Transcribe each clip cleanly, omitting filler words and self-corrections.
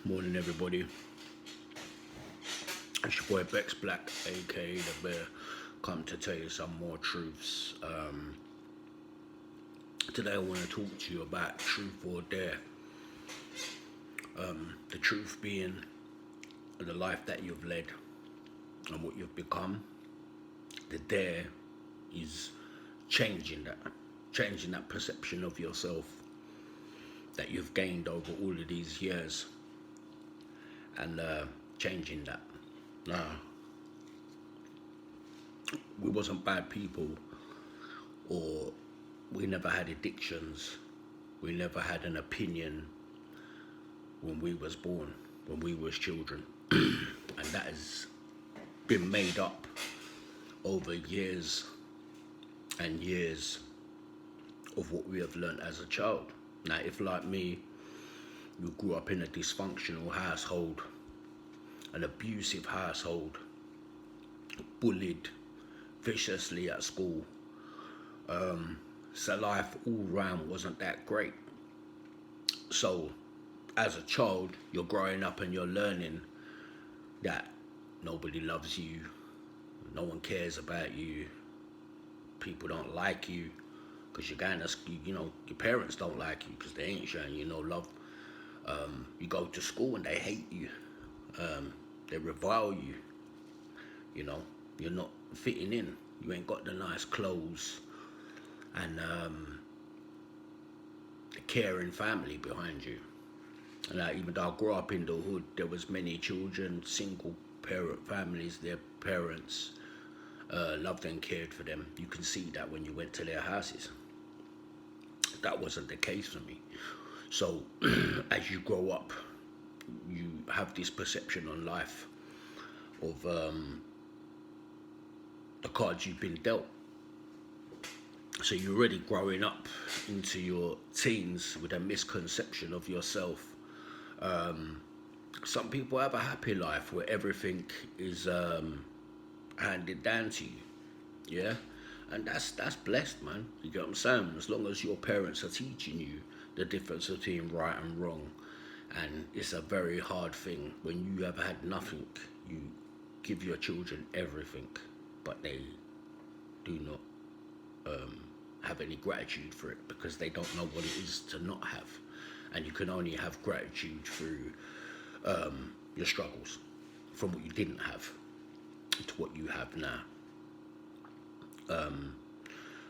Morning, everybody. It's your boy Bex Black, aka The Bear, come to tell you some more truths. Today, I want to talk to you about truth or dare. The truth being the life that you've led and what you've become. The dare is changing that perception of yourself that you've gained over all of these years, and changing that. Now, we wasn't bad people, or we never had addictions. We never had an opinion when we was born, when we was children. And that has been made up over years and years of what we have learned as a child. Now, if like me, you grew up in a dysfunctional household, an abusive household, bullied viciously at school, so life all round wasn't that great. So as a child, you're growing up and you're learning that nobody loves you, no one cares about you, people don't like you, because you're going to school, your parents don't like you because they ain't showing you no love. You go to school and they hate you, they revile you, you're not fitting in, you ain't got the nice clothes, and a caring family behind you. And even though I grew up in the hood, there was many children, single parent families, their parents loved and cared for them. You can see that when you went to their houses. That wasn't the case for me. So as you grow up, you have this perception on life of the cards you've been dealt. So you're already growing up into your teens with a misconception of yourself. Some people have a happy life where everything is handed down to you, yeah, and that's blessed, man. You get what I'm saying? As long as your parents are teaching you the difference between right and wrong, and it's a very hard thing when you have had nothing. You give your children everything, but they do not have any gratitude for it because they don't know what it is to not have. And you can only have gratitude through your struggles, from what you didn't have to what you have now.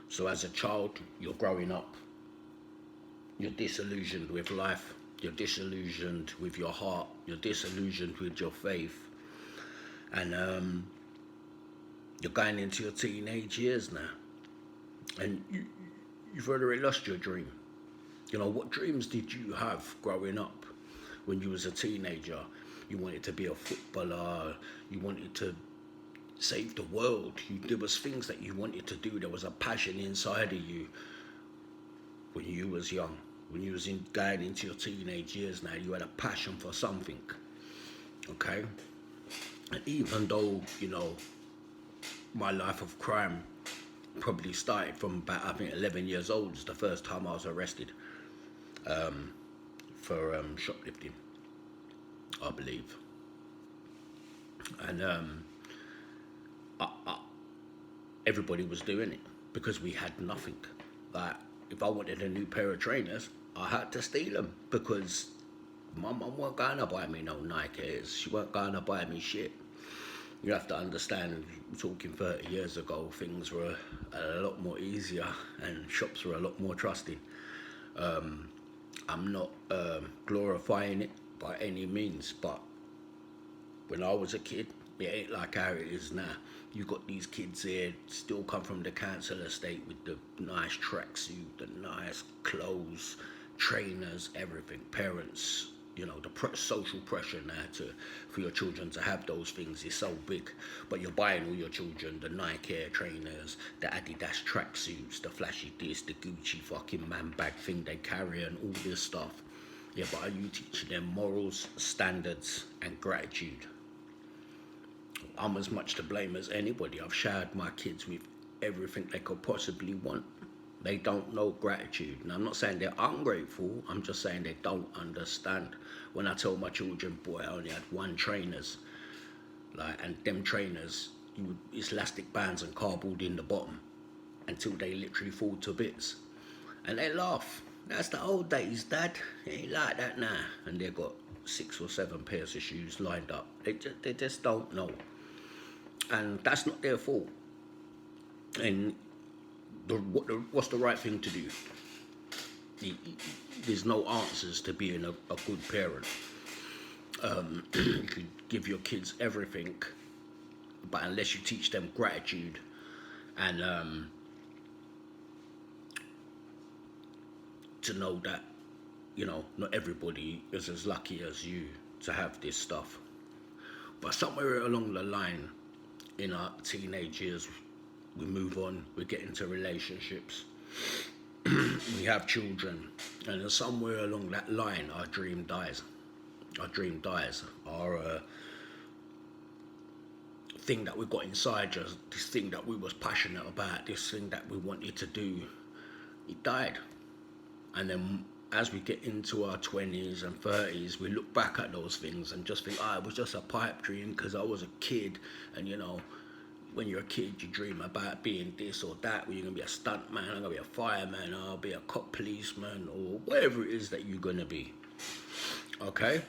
So as a child, you're growing up, you're disillusioned with life, you're disillusioned with your heart, you're disillusioned with your faith, and you're going into your teenage years now, and you've already lost your dream. What dreams did you have growing up when you was a teenager? You wanted to be a footballer, you wanted to save the world. There was things that you wanted to do. There was a passion inside of you when you was young. When you was going into your teenage years now, you had a passion for something, okay? And even though, my life of crime probably started from about, I think, 11 years old. It's the first time I was arrested for shoplifting, I believe. And everybody was doing it because we had nothing. Like, if I wanted a new pair of trainers, I had to steal them because my mum weren't going to buy me no Nikes. She weren't going to buy me shit. You have to understand, talking 30 years ago, things were a lot more easier and shops were a lot more trusting. I'm not glorifying it by any means, but when I was a kid, it ain't like how it is now. You got these kids here, still come from the council estate with the nice tracksuit, the nice clothes, trainers, everything. Parents, the social pressure now for your children to have those things is so big. But you're buying all your children the Nike Air trainers, the Adidas tracksuits, the flashy this, the Gucci fucking man bag thing they carry, and all this stuff. Yeah, but are you teaching them morals, standards, and gratitude? I'm as much to blame as anybody. I've showered my kids with everything they could possibly want. They don't know gratitude. And I'm not saying they're ungrateful, I'm just saying they don't understand. When I tell my children, boy, I only had one trainers, like, and them trainers, it's elastic bands and cardboard in the bottom until they literally fall to bits. And they laugh. That's the old days, Dad. It ain't like that now. And they've got 6 or 7 pairs of shoes lined up. They just don't know. And that's not their fault. And what's the right thing to do? There's no answers to being a good parent. You could give your kids everything, but unless you teach them gratitude and to know that, not everybody is as lucky as you to have this stuff. But somewhere along the line, in our teenage years, we move on, we get into relationships, we have children, and then somewhere along that line, our dream dies. Our dream dies. Our thing that we got inside us, this thing that we was passionate about, this thing that we wanted to do, it died. And then as we get into our 20s and 30s, we look back at those things and just think, it was just a pipe dream because I was a kid. And when you're a kid, you dream about being this or that, where you're going to be a stuntman, I'm going to be a fireman, I'll be a cop policeman, or whatever it is that you're going to be. Okay?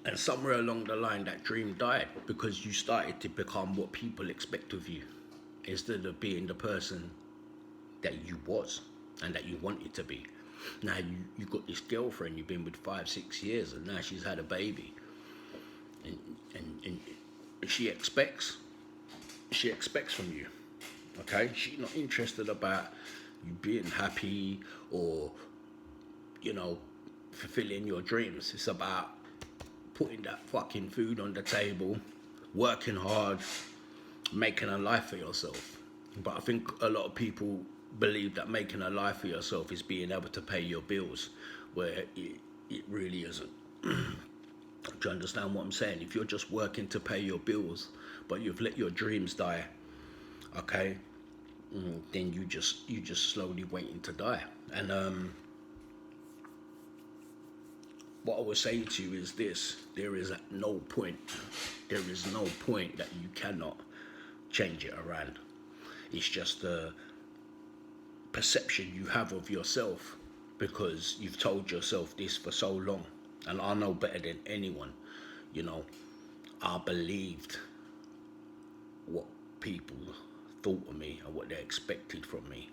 And somewhere along the line, that dream died because you started to become what people expect of you instead of being the person that you was and that you wanted to be. Now you got this girlfriend you've been with 5-6 years, and now she's had a baby, and she expects from you. Okay, she's not interested about you being happy or fulfilling your dreams. It's about putting that fucking food on the table, working hard, making a life for yourself. But I think a lot of people believe that making a life for yourself is being able to pay your bills, where it really isn't. Do you understand what I'm saying? If you're just working to pay your bills, but you've let your dreams die, okay, then you just slowly waiting to die. And what I would say to you is this: there is no point that you cannot change it around. It's just a perception you have of yourself because you've told yourself this for so long. And I know better than anyone, I believed what people thought of me and what they expected from me,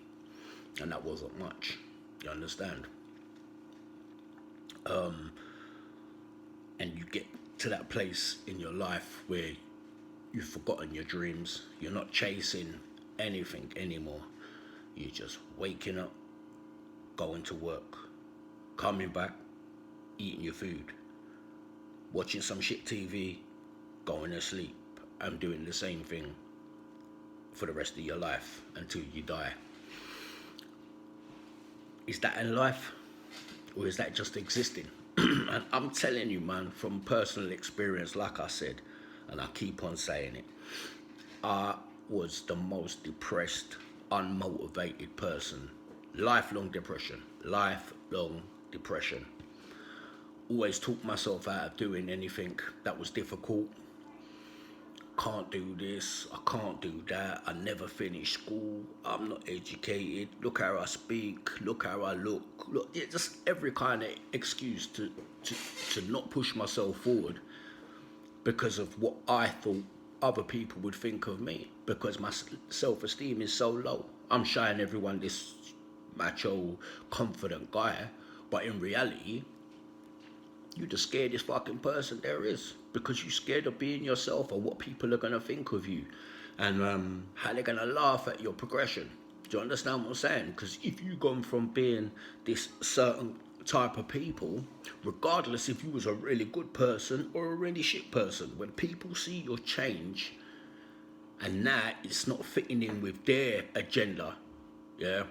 and that wasn't much. You understand? And you get to that place in your life where you've forgotten your dreams. You're not chasing anything anymore. You're just waking up, going to work, coming back, eating your food, watching some shit TV, going to sleep, and doing the same thing for the rest of your life until you die. Is that in life? Or is that just existing? And I'm telling you, man, from personal experience, like I said, and I keep on saying it, I was the most depressed, unmotivated person. Lifelong depression. Always talked myself out of doing anything that was difficult. Can't do this, I can't do that, I never finished school, I'm not educated, look how I speak, look how I look, just every kind of excuse to not push myself forward because of what I thought other people would think of me, because my self-esteem is so low. I'm showing everyone this macho, confident guy, but in reality, you're the scariest fucking person there is, because you're scared of being yourself or what people are going to think of you and how they're going to laugh at your progression. Do you understand what I'm saying? Because if you've gone from being this certain type of people, regardless if you was a really good person or a really shit person, when people see your change and now it's not fitting in with their agenda, yeah,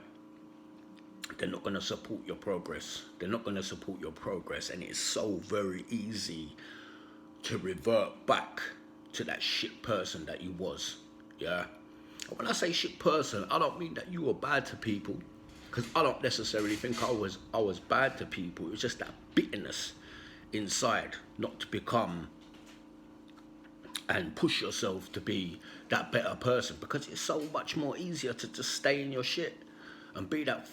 they're not going to support your progress. And it's so very easy to revert back to that shit person that you was. Yeah. When I say shit person, I don't mean that you were bad to people, because I don't necessarily think I was bad to people. It was just that bitterness inside, not to become and push yourself to be that better person, because it's so much more easier to just stay in your shit and be that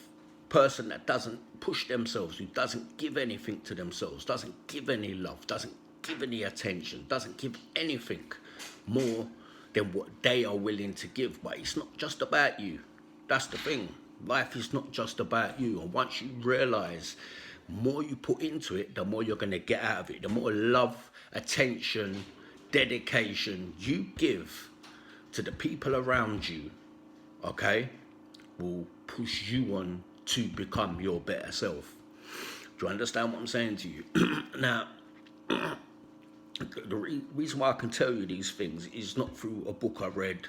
person that doesn't push themselves, who doesn't give anything to themselves, doesn't give any love, doesn't give any attention, doesn't give anything more than what they are willing to give. But it's not just about you. That's the thing. Life is not just about you. And once you realize more you put into it, the more you're going to get out of it. The more love, attention, dedication you give to the people around you, okay, will push you on to become your better self. Do you understand what I'm saying to you? Now, the reason why I can tell you these things is not through a book I read.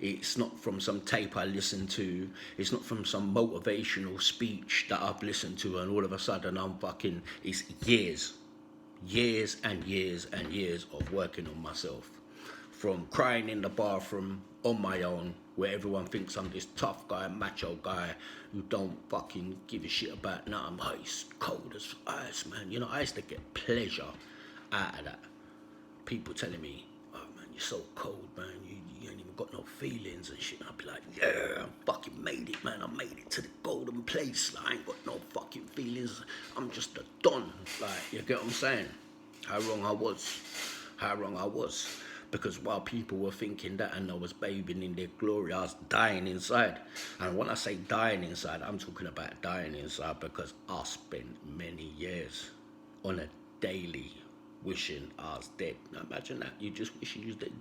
It's not from some tape I listened to. It's not from some motivational speech that I've listened to and all of a sudden I'm fucking... It's years and years and years of working on myself. From crying in the bathroom on my own, where everyone thinks I'm this tough guy, macho guy, who don't fucking give a shit about nothing. Oh, it's cold as ice, man. You know, I used to get pleasure out of that. People telling me, oh man, you're so cold, man, you ain't even got no feelings and shit. And I'd be like, yeah, I fucking made it, man. I made it to the golden place. Like, I ain't got no fucking feelings. I'm just a don. Like, you get what I'm saying? How wrong I was. Because while people were thinking that and I was bathing in their glory, I was dying inside. And when I say dying inside, I'm talking about dying inside, because I spent many years on a daily wishing I was dead. Now imagine that. You just wishing you was dead.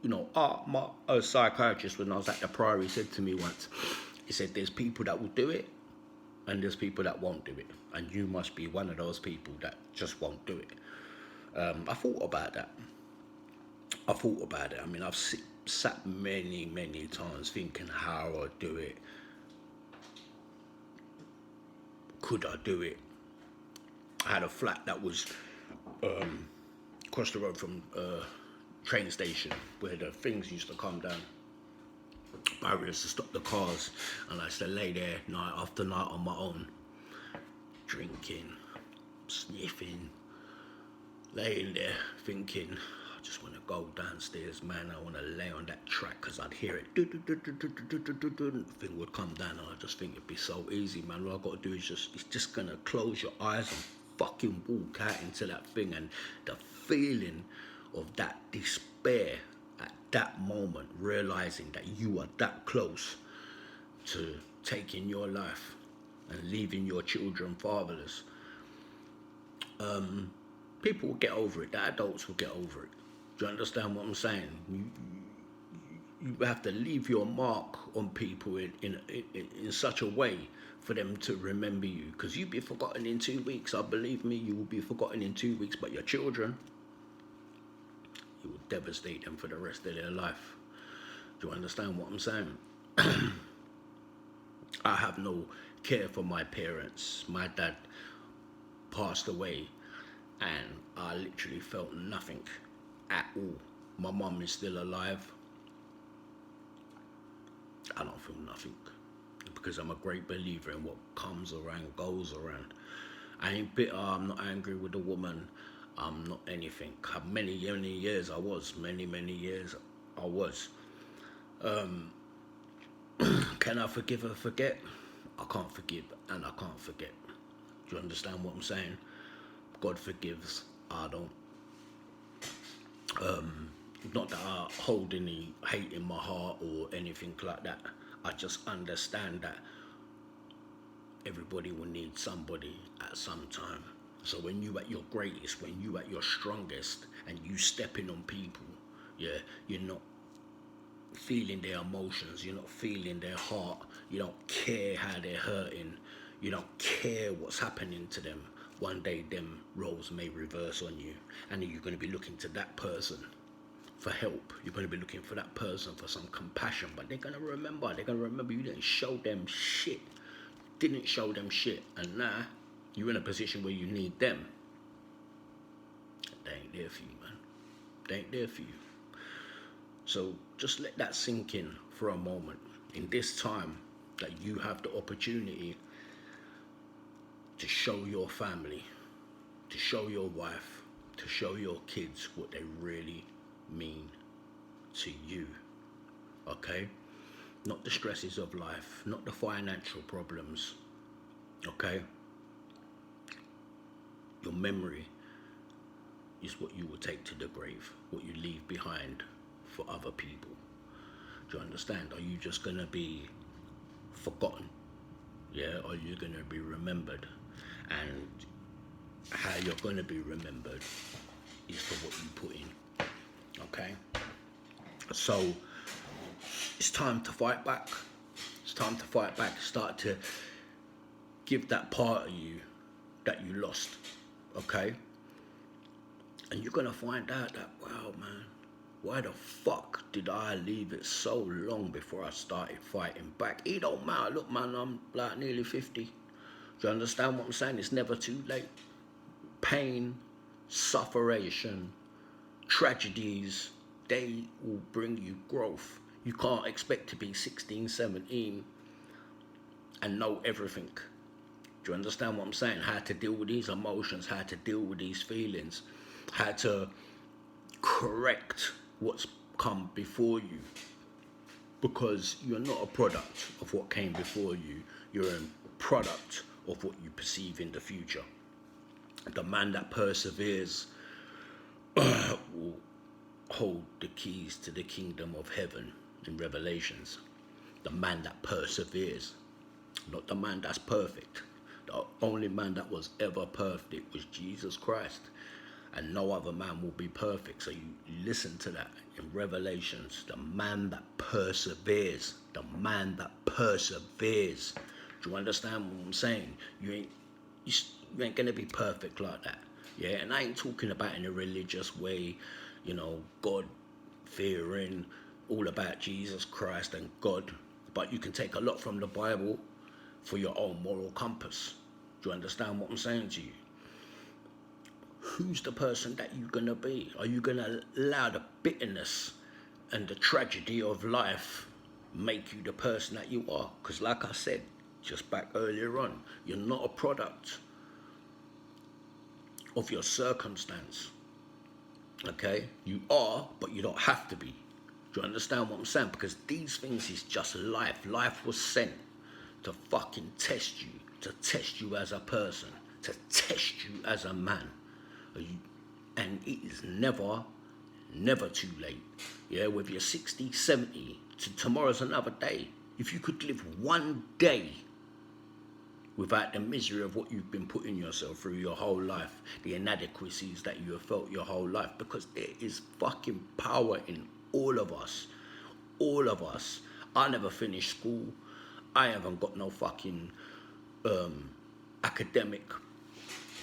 You know, my psychiatrist, when I was at the Priory, said to me once, he said, there's people that will do it and there's people that won't do it. And you must be one of those people that just won't do it. I thought about that. I mean, I've sat many times thinking how I'd do it. Could I do it? I had a flat that was across the road from train station, where the things used to come down, barriers to stop the cars, and I used to lay there night after night on my own, drinking, sniffing, laying there thinking, I just want to go downstairs, man. I want to lay on that track, because I'd hear it. The thing would come down, and I just think it'd be so easy, man. All I got to do is it's just going to close your eyes and fucking walk out into that thing. And the feeling of that despair at that moment, realizing that you are that close to taking your life and leaving your children fatherless. People will get over it. The adults will get over it. Do you understand what I'm saying? You have to leave your mark on people in such a way for them to remember you. Because you'll be forgotten in 2 weeks. Believe me, you will be forgotten in 2 weeks. But your children, you will devastate them for the rest of their life. Do you understand what I'm saying? I have no care for my parents. My dad passed away, and I literally felt nothing at all. My mum is still alive. I don't feel nothing, because I'm a great believer in what comes around goes around. I ain't bitter, I'm not angry with the woman, I'm not anything. Many years I was. Can I forgive or forget? I can't forgive and I can't forget. Do you understand what I'm saying? God forgives, I don't. Not that I hold any hate in my heart or anything like that. I just understand that everybody will need somebody at some time. So when you at your greatest, when you at your strongest, and you stepping on people, yeah, you're not feeling their emotions, you're not feeling their heart, you don't care how they're hurting, you don't care what's happening to them. One day them roles may reverse on you, and then you're going to be looking to that person for help. You're going to be looking for that person for some compassion, but they're going to remember you didn't show them shit. And now you're in a position where you need them. They ain't there for you, man. They ain't there for you. So just let that sink in for a moment. In this time that you have the opportunity to show your family, to show your wife, to show your kids what they really mean to you, okay? Not the stresses of life, not the financial problems, okay? Your memory is what you will take to the grave, what you leave behind for other people. Do you understand? Are you just gonna be forgotten? Yeah, or are you gonna be remembered? And how you're gonna be remembered is for what you put in. Okay? So it's time to fight back. It's time to fight back. Start to give that part of you that you lost. Okay? And you're gonna find out that, wow, man, why the fuck did I leave it so long before I started fighting back? It don't matter. Look, man, I'm like nearly 50. Do you understand what I'm saying? It's never too late. Pain, sufferation, tragedies, they will bring you growth. You can't expect to be 16, 17 and know everything. Do you understand what I'm saying? How to deal with these emotions, how to deal with these feelings, how to correct what's come before you, because you're not a product of what came before you. You're a product of what you perceive in the future. The man that perseveres will hold the keys to the kingdom of heaven in Revelations. The man that perseveres, not the man that's perfect. The only man that was ever perfect was Jesus Christ. And no other man will be perfect. So you listen to that in Revelations. The man that perseveres. The man that perseveres. Do you understand what I'm saying? You ain't gonna be perfect like that. Yeah, and I ain't talking about in a religious way, you know, God fearing, all about Jesus Christ and God. But you can take a lot from the Bible for your own moral compass. Do you understand what I'm saying to you? Who's the person that you're going to be? Are you going to allow the bitterness and the tragedy of life make you the person that you are? Because like I said just back earlier on, you're not a product of your circumstance. Okay? You are, but you don't have to be. Do you understand what I'm saying? Because these things is just life. Life was sent to fucking test you, to test you as a person, to test you as a man. And it is never too late. Yeah, whether you're 60, 70, tomorrow's another day. If you could live one day without the misery of what you've been putting yourself through your whole life, the inadequacies that you have felt your whole life, because there is fucking power in all of us. All of us. I never finished school. I haven't got no fucking academic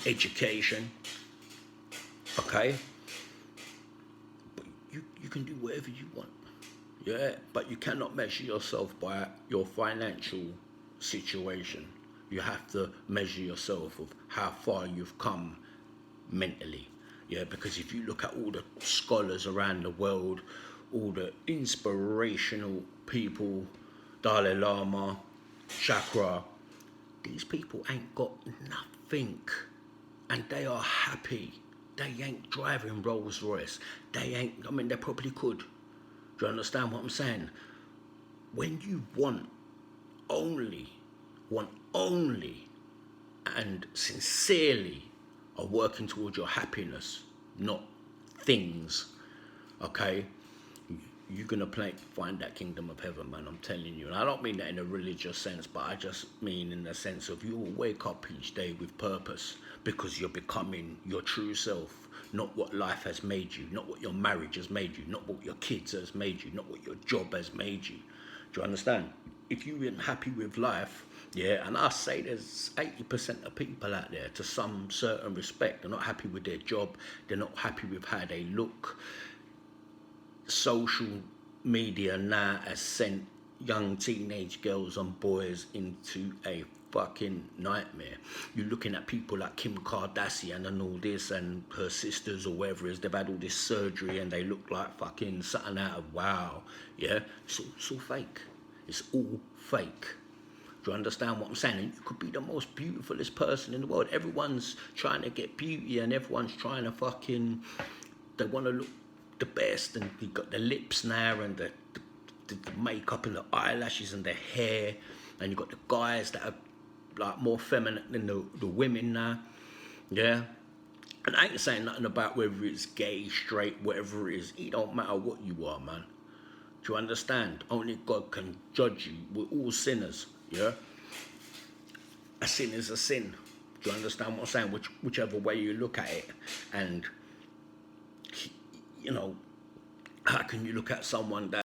education. Okay? But you can do whatever you want. Yeah? But you cannot measure yourself by your financial situation. You have to measure yourself of how far you've come mentally. Yeah? Because if you look at all the scholars around the world, all the inspirational people, Dalai Lama, Chakra, these people ain't got nothing. And they are happy. They ain't driving Rolls Royce. They probably could. Do you understand what I'm saying? When you want only, and sincerely are working towards your happiness, not things, okay? You're going to find that kingdom of heaven, man, I'm telling you. And I don't mean that in a religious sense, but I just mean in the sense of you will wake up each day with purpose, because you're becoming your true self, not what life has made you, not what your marriage has made you, not what your kids has made you, not what your job has made you. Do you understand? If you ain't happy with life, yeah, and I say there's 80% of people out there, to some certain respect, they're not happy with their job, they're not happy with how they look. Social media now has sent young teenage girls and boys into a fucking nightmare. You're looking at people like Kim Kardashian and all this, and her sisters or whatever it is, they've had all this surgery and they look like fucking something out of Wow. Yeah, it's all fake. It's all fake. Do you understand what I'm saying? And you could be the most beautifulest person in the world. Everyone's trying to get beauty and everyone's trying to fucking, they want to look the best, and you've got the lips now and the makeup and the eyelashes and the hair, and you've got the guys that are like more feminine than the women now. Yeah. And I ain't saying nothing about whether it's gay, straight, whatever it is. It don't matter what you are, man. Do you understand? Only God can judge you. We're all sinners. Yeah. A sin is a sin. Do you understand what I'm saying? Whichever way you look at it. And, you know, how can you look at someone that